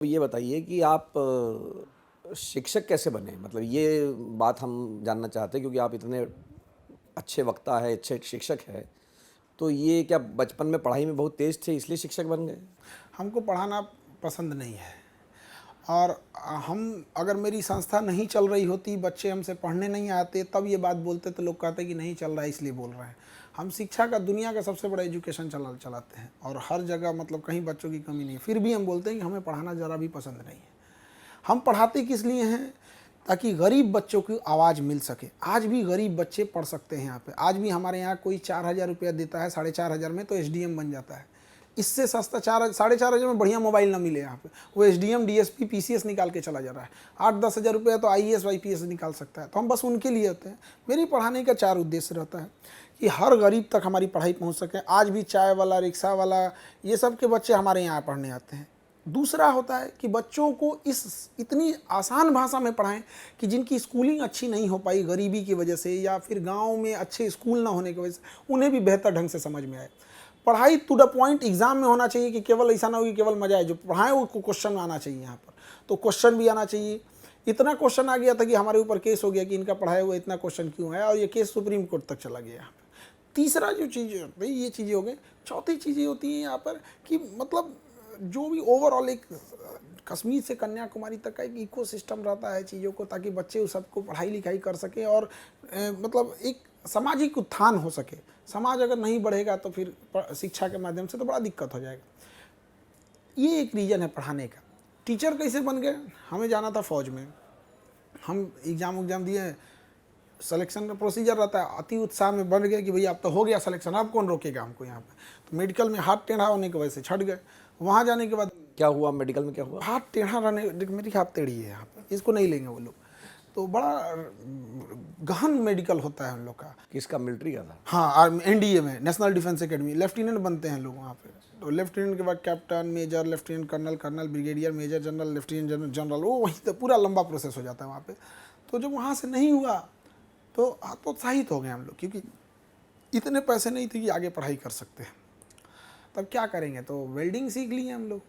तो ये बताइए कि आप शिक्षक कैसे बने? मतलब ये बात हम जानना चाहते हैं क्योंकि आप इतने अच्छे वक्ता हैं, अच्छे शिक्षक हैं। तो ये क्या बचपन में पढ़ाई में बहुत तेज़ थे इसलिए शिक्षक बन गए? हमको पढ़ाना पसंद नहीं है। और हम अगर मेरी संस्था नहीं चल रही होती, बच्चे हमसे पढ़ने नहीं आते, तब ये बात बोलते तो लोग कहते कि नहीं चल रहा है इसलिए बोल रहे हैं। हम शिक्षा का दुनिया का सबसे बड़ा एजुकेशन चलाते हैं और हर जगह मतलब कहीं बच्चों की कमी नहीं है। फिर भी हम बोलते हैं कि हमें पढ़ाना ज़रा भी पसंद नहीं है। हम पढ़ाते किस लिए हैं? ताकि गरीब बच्चों की आवाज़ मिल सके। आज भी गरीब बच्चे पढ़ सकते हैं यहाँ पे। आज भी हमारे यहाँ कोई 4,000 रुपया देता है, 4,500 में तो एसडीएम बन जाता है। इससे सस्ता 4,500 में बढ़िया मोबाइल ना मिले यहाँ पे, वो एसडीएम डीएसपी पीसीएस निकाल के चला जा रहा है। 8-10 हज़ार रुपया तो आईएएस वाईपीएस निकाल सकता है। तो हम बस उनके लिए होते हैं। मेरी पढ़ाने का 4 उद्देश्य रहता है कि हर गरीब तक हमारी पढ़ाई पहुँच सके। आज भी चाय वाला, रिक्शा वाला, ये सब के बच्चे हमारे यहाँ पढ़ने आते हैं। दूसरा होता है कि बच्चों को इस इतनी आसान भाषा में पढ़ाएं कि जिनकी स्कूलिंग अच्छी नहीं हो पाई गरीबी की वजह से या फिर गांव में अच्छे स्कूल ना होने की वजह से, उन्हें भी बेहतर ढंग से समझ में आए। पढ़ाई टू द पॉइंट एग्जाम में होना चाहिए कि केवल ऐसा ना हो कि केवल मजा आए। जो पढ़ाएं वो क्वेश्चन आना चाहिए यहाँ पर, तो क्वेश्चन भी आना चाहिए। इतना क्वेश्चन आ गया था कि हमारे ऊपर केस हो गया कि इनका पढ़ाया हुआ इतना क्वेश्चन क्यों है, और ये केस सुप्रीम कोर्ट तक चला गया यहाँ पर। तीसरा जो चीज़ भाई, ये चीज़ें हो गई। चौथी चीज़ें होती हैं यहाँ पर कि मतलब जो भी ओवरऑल एक कश्मीर से कन्याकुमारी तक का एक इकोसिस्टम रहता है चीज़ों को, ताकि बच्चे उस सबको पढ़ाई लिखाई कर सकें और मतलब एक सामाजिक उत्थान हो सके। समाज अगर नहीं बढ़ेगा तो फिर शिक्षा के माध्यम से तो बड़ा दिक्कत हो जाएगा। ये एक रीज़न है पढ़ाने का। टीचर कैसे बन गए? हमें जाना था फौज में, हम एग्ज़ाम दिए, सिलेक्शन का प्रोसीजर रहता है, अति उत्साह में बन गए कि भैया अब तो हो गया सिलेक्शन, अब कौन रोकेगा हमको यहाँ पे। तो मेडिकल में हाथ टेढ़ा होने की वजह से छट गए। वहाँ जाने के बाद क्या हुआ मेडिकल में क्या हुआ? हाथ टेढ़ा रहने, मेरी हाथ टेढ़ी है यहाँ पे, इसको नहीं लेंगे वो लोग। तो बड़ा गहन मेडिकल होता है हम लोग का। किसका, मिलिट्री का था? हाँ, एनडीए में, नेशनल डिफेंस एकेडमी, लेफ्टिनेंट बनते हैं लोग वहाँ पे। तो लेफ्टिनेंट के बाद captain, major, lieutenant colonel, colonel, brigadier, major general, lieutenant general, general, वो वहीं तो पूरा लंबा प्रोसेस हो जाता है वहाँ पे। तो जब वहाँ से नहीं हुआ तो हतोत्साहित हो गए हम लोग, क्योंकि इतने पैसे नहीं थे कि आगे पढ़ाई कर सकते हैं। तब क्या करेंगे? तो वेल्डिंग सीख लिए हम लोग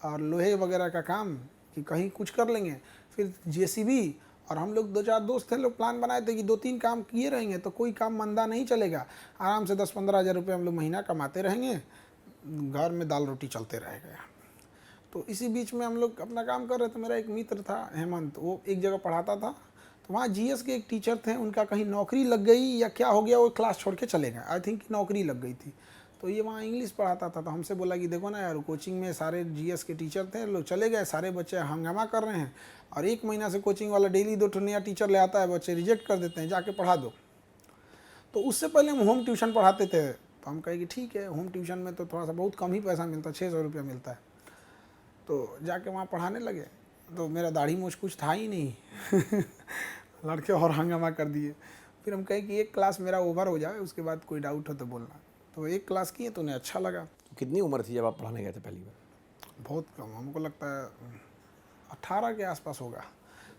और लोहे वगैरह का काम कि कहीं कुछ कर लेंगे। फिर जेसीबी, और हम लोग 2-4 दोस्त थे, लोग प्लान बनाए थे कि 2-3 काम किए रहेंगे तो कोई काम मंदा नहीं चलेगा, आराम से 10-15 हज़ार रुपये हम लोग महीना कमाते रहेंगे, घर में दाल रोटी चलते रहेगा। तो इसी बीच में हम लोग अपना काम कर रहे थे। मेरा एक मित्र था हेमंत, वो एक जगह पढ़ाता था। तो वहाँ जीएस के एक टीचर थे, उनका कहीं नौकरी लग गई या क्या हो गया, वो क्लास छोड़ के चले गए। आई थिंक नौकरी लग गई थी। तो ये वहाँ इंग्लिश पढ़ाता था। तो हमसे बोला कि देखो ना यार, कोचिंग में सारे जीएस के टीचर थे, लोग चले गए, सारे बच्चे हंगामा कर रहे हैं, और 1 महीना से कोचिंग वाला डेली 2 नया टीचर ले आता है, बच्चे रिजेक्ट कर देते हैं, जाके पढ़ा दो। तो उससे पहले हम होम ट्यूशन पढ़ाते थे। तो हम कहे कि ठीक है, होम ट्यूशन में तो थोड़ा सा बहुत कम ही पैसा मिलता है, 600 रुपया मिलता है। तो जाके वहाँ पढ़ाने लगे। तो मेरा दाढ़ी मूछ कुछ था ही नहीं लड़के और हंगामा कर दिए। फिर हम कहे कि एक क्लास मेरा ओवर हो जाए, उसके बाद कोई डाउट हो तो बोलना। तो एक क्लास किए तो उन्हें अच्छा लगा। तो कितनी उम्र थी जब आप पढ़ाने गए थे पहली बार? बहुत कम, हमको लगता है 18 के आसपास होगा।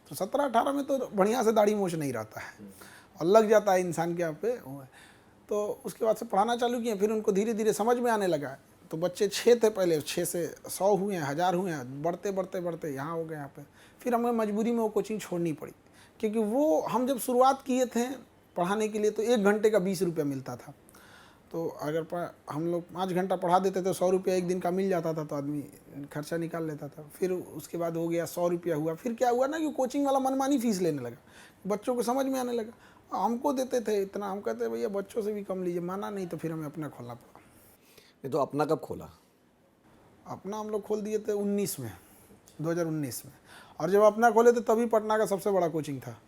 तो 17-18 में तो बढ़िया से दाढ़ी मूछ नहीं रहता है और लग जाता है इंसान के यहाँ पे। तो उसके बाद से पढ़ाना चालू किए। फिर उनको धीरे धीरे समझ में आने लगा। तो बच्चे 6 थे पहले, 6 से 100 हुए हैं, 1000 हुए हैं, बढ़ते बढ़ते बढ़ते यहाँ हो गए यहाँ पे। फिर हमें मजबूरी में वो कोचिंग छोड़नी पड़ी, क्योंकि वो हम जब शुरुआत किए थे पढ़ाने के लिए तो 1 घंटे का 20 रुपया मिलता था। तो अगर हम लोग 5 घंटा पढ़ा देते तो 100 रुपया एक दिन का मिल जाता था, तो आदमी खर्चा निकाल लेता था। फिर उसके बाद हो गया 100 रुपया हुआ। फिर क्या हुआ ना कि कोचिंग वाला मनमानी फीस लेने लगा, बच्चों को समझ में आने लगा। हमको देते थे इतना, हम कहते भैया बच्चों से भी कम लीजिए, माना नहीं। तो फिर हमें अपना खोलना पड़ा। ये तो अपना कब खोला? अपना हम लोग खोल दिए थे 19 में, 2019 में। और जब अपना खोले थे तभी पटना का सबसे बड़ा कोचिंग था।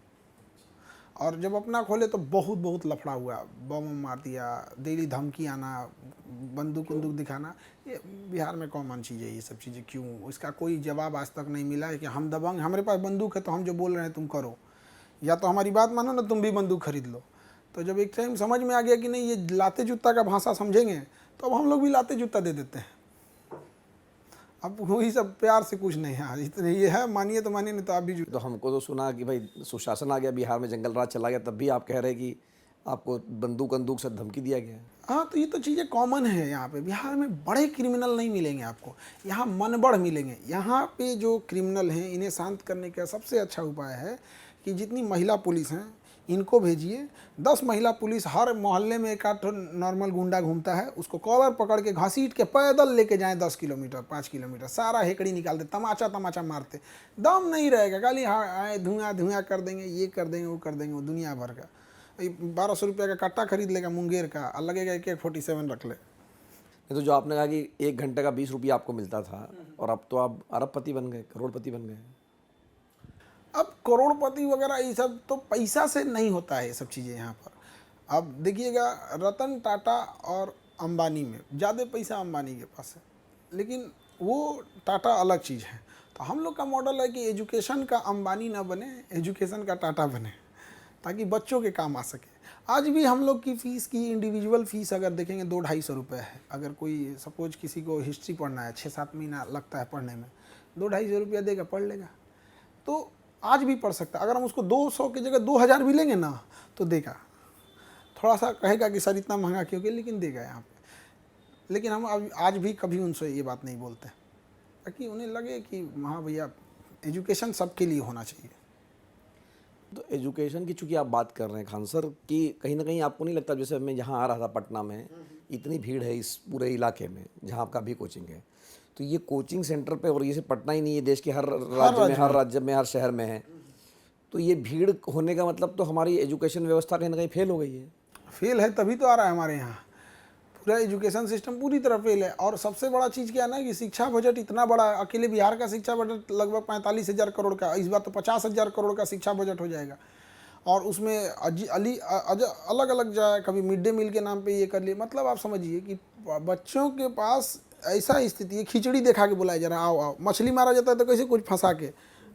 और जब अपना खोले तो बहुत बहुत लफड़ा हुआ, बम मार दिया, डेली धमकी आना, बंदूक वंदूक दिखाना। ये बिहार में कॉमन चीज़ है ये सब चीज़ें। क्यों? इसका कोई जवाब आज तक नहीं मिला है कि हम दबंग, हमारे पास बंदूक है तो हम जो बोल रहे हैं तुम करो, या तो हमारी बात मानो ना, तुम भी बंदूक खरीद लो। तो जब एक टाइम समझ में आ गया कि नहीं ये लाते जूता का भाषा समझेंगे, तो अब हम लोग भी लाते जूता दे देते हैं। अब वही सब प्यार से कुछ नहीं है, इतने ये है, मानिए तो मानिए, नहीं तो आप भी। तो हमको तो सुना कि भाई सुशासन आ गया बिहार में, जंगल राज चला गया, तब भी आप कह रहे कि आपको बंदूक बंदूक से धमकी दिया गया है। हाँ, तो ये तो चीज़ें कॉमन है यहाँ पे। बिहार में बड़े क्रिमिनल नहीं मिलेंगे आपको, यहाँ मनबड़ मिलेंगे। यहाँ पे जो क्रिमिनल हैं इन्हें शांत करने का सबसे अच्छा उपाय है कि जितनी महिला पुलिस हैं इनको भेजिए। 10 महिला पुलिस हर मोहल्ले में एक आध नॉर्मल गुंडा घूमता है, उसको कॉलर पकड़ के घसीट के पैदल लेके जाएं 10 किलोमीटर 5 किलोमीटर, सारा हेकड़ी निकाल दे, तमाचा तमाचा मारते, दम नहीं रहेगा, खाली हाँ आए धुआं धुआं कर देंगे, ये कर देंगे वो कर देंगे, वो दुनिया भर का 1200 रुपये का कट्टा खरीद लेगा मुंगेर का और लगेगा AK-47 रख ले। नहीं तो जो आपने कहा कि 1 घंटे का 20 रुपया आपको मिलता था और अब तो आप अरबपति बन गए, करोड़पति बन गए। अब करोड़पति वगैरह ये सब तो पैसा से नहीं होता है, ये सब चीज़ें यहाँ पर। अब देखिएगा रतन टाटा और अंबानी में ज़्यादा पैसा अंबानी के पास है, लेकिन वो टाटा अलग चीज़ है। तो हम लोग का मॉडल है कि एजुकेशन का अंबानी ना बने, एजुकेशन का टाटा बने, ताकि बच्चों के काम आ सके। आज भी हम लोग की फ़ीस की इंडिविजुअल फ़ीस अगर देखेंगे 200-250 रुपये है। अगर कोई सपोज किसी को हिस्ट्री पढ़ना है, 6-7 महीना लगता है पढ़ने में, 200-250 रुपया देगा पढ़ लेगा, तो आज भी पढ़ सकता है। अगर हम उसको 200 की जगह 2000 भी लेंगे ना तो देगा। थोड़ा सा कहेगा कि सर इतना महंगा क्यों, लेकिन देगा यहाँ पे। लेकिन हम आज भी कभी उनसे ये बात नहीं बोलते, ताकि उन्हें लगे कि हाँ भैया एजुकेशन सबके लिए होना चाहिए। तो एजुकेशन की चूँकि आप बात कर रहे हैं खान सर, कि कहीं ना कहीं आपको नहीं लगता, जैसे मैं यहाँ आ रहा था पटना में, इतनी भीड़ है इस पूरे इलाके में जहाँ आपका भी कोचिंग है, तो ये कोचिंग सेंटर पे, और ये सिर्फ पटना ही नहीं है, देश के हर राज्य में हर शहर में है, तो ये भीड़ होने का मतलब तो हमारी एजुकेशन व्यवस्था कहीं ना कहीं फेल हो गई है। फेल है तभी तो आ रहा है हमारे यहाँ। पूरा एजुकेशन सिस्टम पूरी तरह फेल है। और सबसे बड़ा चीज़ क्या है ना कि शिक्षा बजट इतना बड़ा है। अकेले बिहार का शिक्षा बजट लगभग 45,000 करोड़ का, इस बार तो 50,000 करोड़ का शिक्षा बजट हो जाएगा। और उसमें अलग अलग जाए, कभी मिड डे मील के नाम पे ये कर लिए। मतलब आप समझिए कि बच्चों के पास ऐसा स्थिति है, खिचड़ी देखा के बुलाया जा रहा है, आओ आओ। मछली मारा जाता है तो कैसे कुछ फंसा के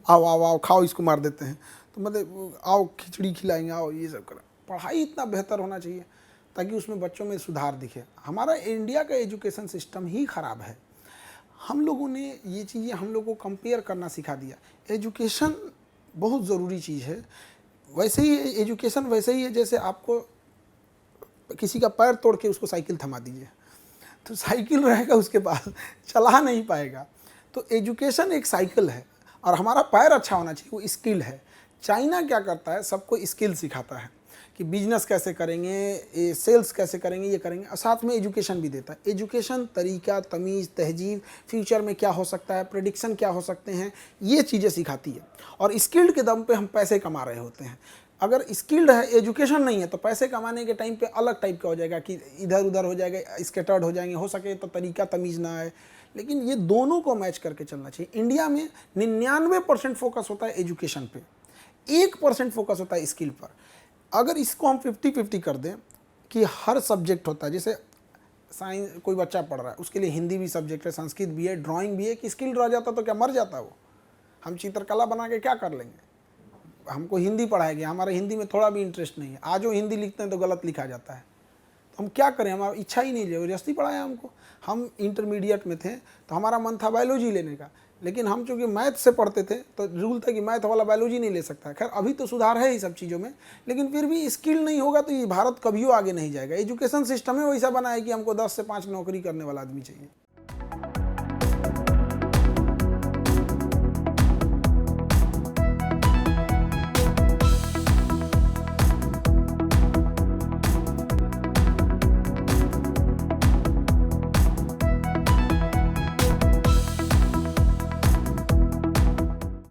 आओ आओ आओ खाओ, इसको मार देते हैं। तो मतलब आओ खिचड़ी खिलाएंगे, आओ ये सब करें। पढ़ाई इतना बेहतर होना चाहिए ताकि उसमें बच्चों में सुधार दिखे। हमारा इंडिया का एजुकेशन सिस्टम ही ख़राब है। हम लोगों ने ये चीज़ें हम लोगों को कंपेयर करना सिखा दिया। एजुकेशन बहुत ज़रूरी चीज़ है। वैसे ही एजुकेशन वैसे ही है जैसे आपको किसी का पैर तोड़ के उसको साइकिल थमा दीजिए, तो साइकिल रहेगा उसके पास, चला नहीं पाएगा। तो एजुकेशन एक साइकिल है और हमारा पैर अच्छा होना चाहिए, वो स्किल है। चाइना क्या करता है, सबको स्किल सिखाता है कि बिजनेस कैसे करेंगे, सेल्स कैसे करेंगे, ये करेंगे, और साथ में एजुकेशन भी देता है। एजुकेशन तरीका, तमीज़, तहजीब, फ्यूचर में क्या हो सकता है, प्रेडिक्शन क्या हो सकते हैं, ये चीज़ें सिखाती है। और स्किल्ड के दम पे हम पैसे कमा रहे होते हैं। अगर स्किल्ड है, एजुकेशन नहीं है, तो पैसे कमाने के टाइम पे अलग टाइप का हो जाएगा कि इधर उधर हो जाएगा, स्कैटर्ड हो जाएंगे, हो सके तो तरीका तमीज़ ना आए। लेकिन ये दोनों को मैच करके चलना चाहिए। इंडिया में 99% फोकस होता है एजुकेशन पे, 1% फोकस होता है स्किल पर। अगर इसको हम 50-50 कर दें कि हर सब्जेक्ट होता है, जैसे साइंस कोई बच्चा पढ़ रहा है, उसके लिए हिंदी भी सब्जेक्ट है, संस्कृत भी है, ड्राइंग भी है, कि स्किल रह जाता तो क्या मर जाता वो? हम चित्रकला बना के क्या कर लेंगे? हमको हिंदी पढ़ाया गया, हमारे हिंदी में थोड़ा भी इंटरेस्ट नहीं है। आज वो हिंदी लिखते हैं तो गलत लिखा जाता है, तो हम क्या करें? हमारा इच्छा ही नहीं, ज़बरदस्ती पढ़ाया हमको। हम इंटरमीडिएट में थे तो हमारा मन था बायोलॉजी लेने का, लेकिन हम चूँकि मैथ से पढ़ते थे तो रूल था कि मैथ वाला बायोलॉजी नहीं ले सकता है। खैर अभी तो सुधार है ही सब चीज़ों में, लेकिन फिर भी स्किल नहीं होगा तो ये भारत कभी आगे नहीं जाएगा। एजुकेशन सिस्टम है वैसा बना है कि हमको 10 से 5 नौकरी करने वाला आदमी चाहिए।